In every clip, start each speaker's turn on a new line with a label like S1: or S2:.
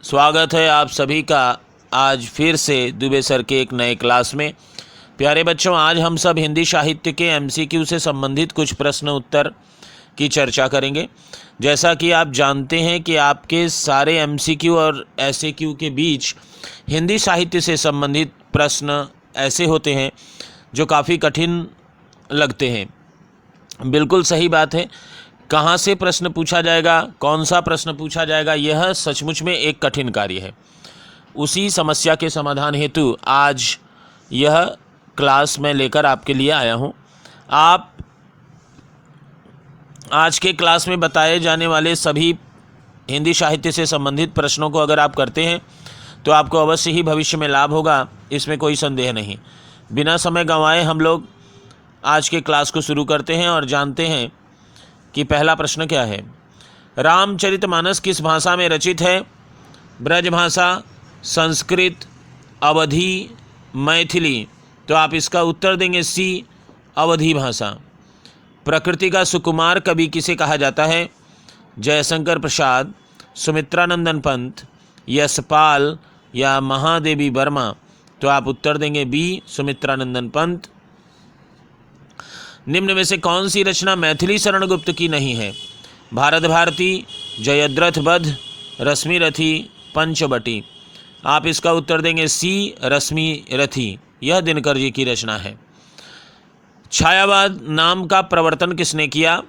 S1: स्वागत है आप सभी का आज फिर से दुबे सर के एक नए क्लास में। प्यारे बच्चों, आज हम सब हिंदी साहित्य के एमसीक्यू से संबंधित कुछ प्रश्न उत्तर की चर्चा करेंगे। जैसा कि आप जानते हैं कि आपके सारे एमसीक्यू और एसएक्यू के बीच हिंदी साहित्य से संबंधित प्रश्न ऐसे होते हैं जो काफ़ी कठिन लगते हैं। बिल्कुल सही बात है। कहाँ से प्रश्न पूछा जाएगा, कौन सा प्रश्न पूछा जाएगा, यह सचमुच में एक कठिन कार्य है। उसी समस्या के समाधान हेतु आज यह क्लास मैं लेकर आपके लिए आया हूँ। आप आज के क्लास में बताए जाने वाले सभी हिंदी साहित्य से संबंधित प्रश्नों को अगर आप करते हैं तो आपको अवश्य ही भविष्य में लाभ होगा, इसमें कोई संदेह नहीं। बिना समय गंवाए हम लोग आज के क्लास को शुरू करते हैं और जानते हैं कि पहला प्रश्न क्या है। रामचरितमानस किस भाषा में रचित है? ब्रज भाषा, संस्कृत, अवधी, मैथिली। तो आप इसका उत्तर देंगे सी, अवधी भाषा। प्रकृति का सुकुमार कवि किसे कहा जाता है? जयशंकर प्रसाद, सुमित्रानंदन पंत, यशपाल या महादेवी वर्मा। तो आप उत्तर देंगे बी, सुमित्रानंदन पंत। निम्न में से कौन सी रचना मैथिली शरण गुप्त की नहीं है? भारत भारती, जयद्रथ वध, रश्मिरथी, पंचवटी। आप इसका उत्तर देंगे सी, रश्मिरथी। यह दिनकर जी की रचना है। छायावाद नाम का प्रवर्तन किसने किया?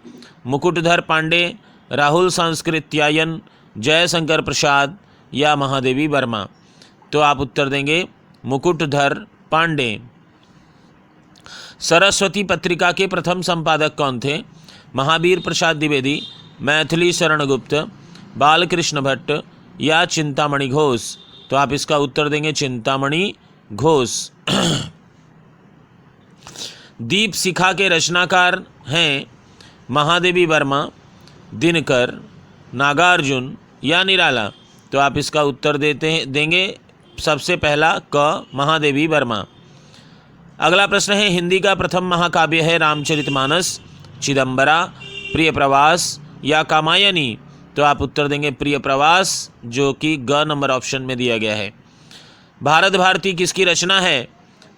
S1: मुकुटधर पांडे, राहुल सांस्कृत्यायन, जयशंकर प्रसाद या महादेवी वर्मा। तो आप उत्तर देंगे मुकुटधर पांडे। सरस्वती पत्रिका के प्रथम संपादक कौन थे? महावीर प्रसाद द्विवेदी, मैथिली शरण गुप्त, बालकृष्ण भट्ट या चिंतामणि घोष। तो आप इसका उत्तर देंगे चिंतामणि घोष। दीप शिखा के रचनाकार हैं महादेवी वर्मा, दिनकर, नागार्जुन या निराला। तो आप इसका उत्तर देंगे सबसे पहला क, महादेवी वर्मा। अगला प्रश्न है, हिंदी का प्रथम महाकाव्य है रामचरितमानस, चिदंबरा, प्रिय प्रवास या कामायनी। तो आप उत्तर देंगे प्रिय प्रवास, जो कि ग नंबर ऑप्शन में दिया गया है। भारत भारती किसकी रचना है?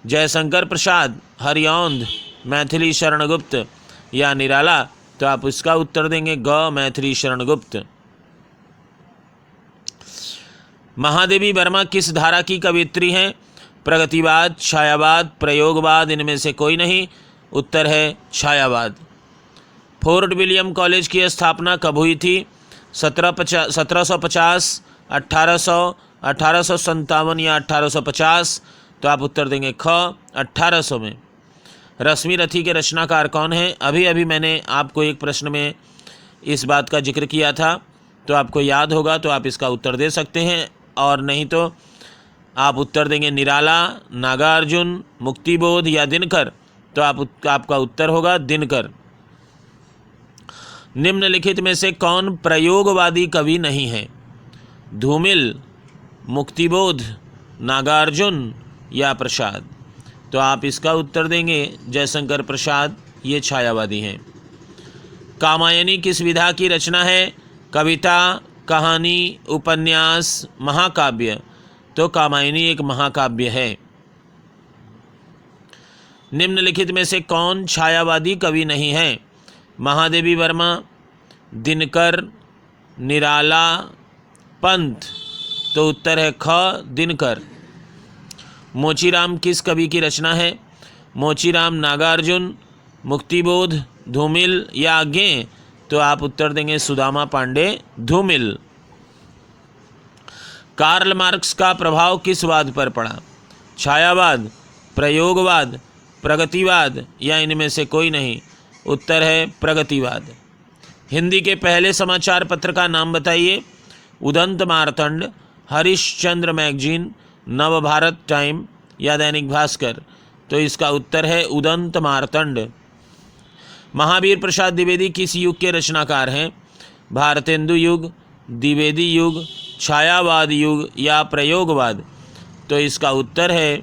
S1: जयशंकर प्रसाद, हरिऔंध, मैथिली शरण गुप्त या निराला। तो आप इसका उत्तर देंगे ग, मैथिली शरण गुप्त। महादेवी वर्मा किस धारा की कवियत्री हैं? प्रगतिवाद, छायावाद, प्रयोगवाद, इनमें से कोई नहीं। उत्तर है छायावाद। फोर्ट विलियम कॉलेज की स्थापना कब हुई थी? 1750, 1800, 1857 या 1850। तो आप उत्तर देंगे ख, 1800 में। रश्मिरथी के रचनाकार कौन है? अभी मैंने आपको एक प्रश्न में इस बात का जिक्र किया था, तो आपको याद होगा तो आप इसका उत्तर दे सकते हैं, और नहीं तो आप उत्तर देंगे निराला, नागार्जुन, मुक्तिबोध या दिनकर। तो आपका उत्तर होगा दिनकर। निम्नलिखित में से कौन प्रयोगवादी कवि नहीं है? धूमिल, मुक्तिबोध, नागार्जुन या प्रसाद। तो आप इसका उत्तर देंगे जयशंकर प्रसाद, ये छायावादी हैं। कामायनी किस विधा की रचना है? कविता, कहानी, उपन्यास, महाकाव्य। तो कामायनी एक महाकाव्य है। निम्नलिखित में से कौन छायावादी कवि नहीं है? महादेवी वर्मा, दिनकर, निराला, पंत। तो उत्तर है ख, दिनकर। मोचीराम किस कवि की रचना है? मोचीराम, नागार्जुन, मुक्तिबोध, धूमिल या आज्ञे। तो आप उत्तर देंगे सुदामा पांडे, धूमिल। कार्ल मार्क्स का प्रभाव किस वाद पर पड़ा? छायावाद, प्रयोगवाद, प्रगतिवाद या इनमें से कोई नहीं। उत्तर है प्रगतिवाद। हिंदी के पहले समाचार पत्र का नाम बताइए। उदंत मार्तंड, हरिश्चंद्र मैगजीन, नवभारत टाइम या दैनिक भास्कर। तो इसका उत्तर है उदंत मार्तंड। महावीर प्रसाद द्विवेदी किस युग के रचनाकार हैं? भारतेंदु युग, द्विवेदी युग, छायावाद युग या प्रयोगवाद। तो इसका उत्तर है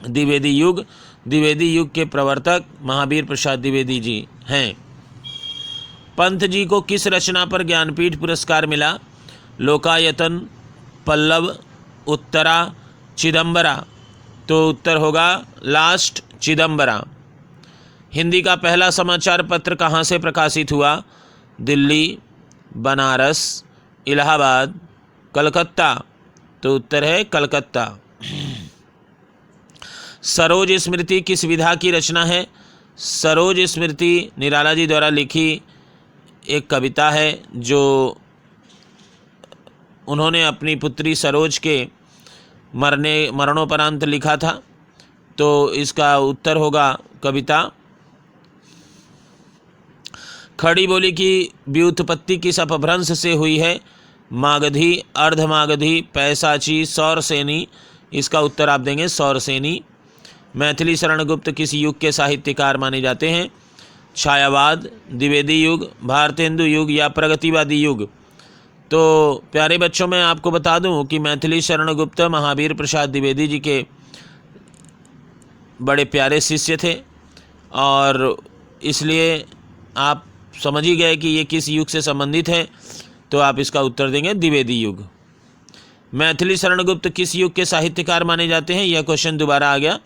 S1: द्विवेदी युग। द्विवेदी युग के प्रवर्तक महावीर प्रसाद द्विवेदी जी हैं। पंत जी को किस रचना पर ज्ञानपीठ पुरस्कार मिला? लोकायतन, पल्लव, उत्तरा, चिदंबरा। तो उत्तर होगा लास्ट चिदंबरा। हिंदी का पहला समाचार पत्र कहाँ से प्रकाशित हुआ? दिल्ली, बनारस, इलाहाबाद, कलकत्ता। तो उत्तर है कलकत्ता। सरोज स्मृति किस विधा की रचना है? सरोज स्मृति निराला जी द्वारा लिखी एक कविता है जो उन्होंने अपनी पुत्री सरोज के मरणोपरांत लिखा था। तो इसका उत्तर होगा कविता। खड़ी बोली की व्युत्पत्ति किस अपभ्रंश से हुई है? मागधी, अर्धमागधी, पैसाची, सौरसेनी। इसका उत्तर आप देंगे सौरसेनी। मैथिली शरण गुप्त किस युग के साहित्यकार माने जाते हैं? छायावाद, द्विवेदी युग, भारतेंदु युग या प्रगतिवादी युग। तो प्यारे बच्चों, मैं आपको बता दूं कि मैथिली शरण गुप्त महावीर प्रसाद द्विवेदी जी के बड़े प्यारे शिष्य थे और इसलिए आप समझ ही गए कि ये किस युग से संबंधित है। तो आप इसका उत्तर देंगे द्विवेदी युग। मैथिली शरण गुप्त किस युग के साहित्यकार माने जाते हैं? यह क्वेश्चन दोबारा आ गया।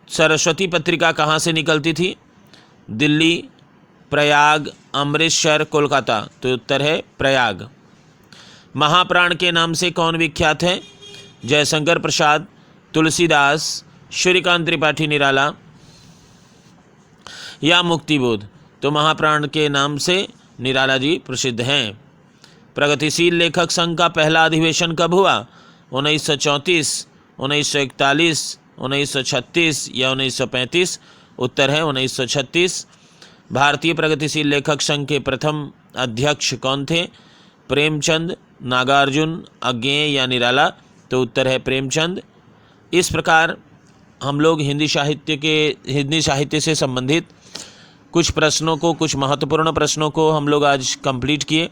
S1: सरस्वती पत्रिका कहाँ से निकलती थी? दिल्ली, प्रयाग, अमृतसर, कोलकाता। तो उत्तर है प्रयाग। महाप्राण के नाम से कौन विख्यात है? जयशंकर प्रसाद, तुलसीदास, सूर्यकांत त्रिपाठी निराला या मुक्तिबोध। तो महाप्राण के नाम से निराला जी प्रसिद्ध हैं। प्रगतिशील लेखक संघ का पहला अधिवेशन कब हुआ? 1934, 1941, 1936 या 1935। उत्तर है 1936। भारतीय प्रगतिशील लेखक संघ के प्रथम अध्यक्ष कौन थे? प्रेमचंद, नागार्जुन, अज्ञेय या निराला। तो उत्तर है प्रेमचंद। इस प्रकार हम लोग हिंदी साहित्य से संबंधित कुछ प्रश्नों को, कुछ महत्वपूर्ण प्रश्नों को हम लोग आज कंप्लीट किए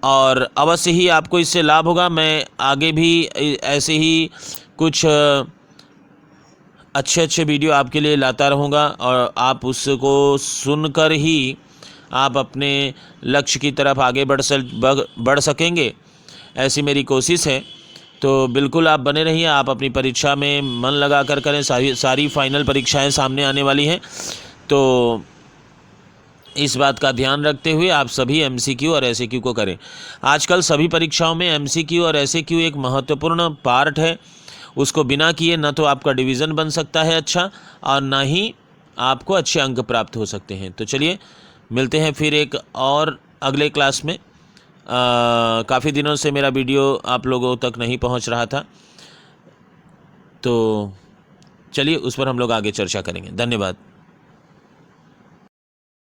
S1: और अवश्य ही आपको इससे लाभ होगा। मैं आगे भी ऐसे ही कुछ अच्छे वीडियो आपके लिए लाता रहूँगा और आप उसको सुनकर ही आप अपने लक्ष्य की तरफ आगे बढ़ सकेंगे, ऐसी मेरी कोशिश है। तो बिल्कुल आप बने रहिए। आप अपनी परीक्षा में मन लगा कर करें। सारी फाइनल परीक्षाएं सामने आने वाली हैं, तो इस बात का ध्यान रखते हुए आप सभी एमसीक्यू और एसएक्यू को करें। आजकल सभी परीक्षाओं में एमसीक्यू और एसएक्यू एक महत्वपूर्ण पार्ट है। उसको बिना किए न तो आपका डिवीज़न बन सकता है अच्छा, और ना ही आपको अच्छे अंक प्राप्त हो सकते हैं। तो चलिए मिलते हैं फिर एक और अगले क्लास में। काफ़ी दिनों से मेरा वीडियो आप लोगों तक नहीं पहुंच रहा था, तो चलिए उस पर हम लोग आगे चर्चा करेंगे। धन्यवाद।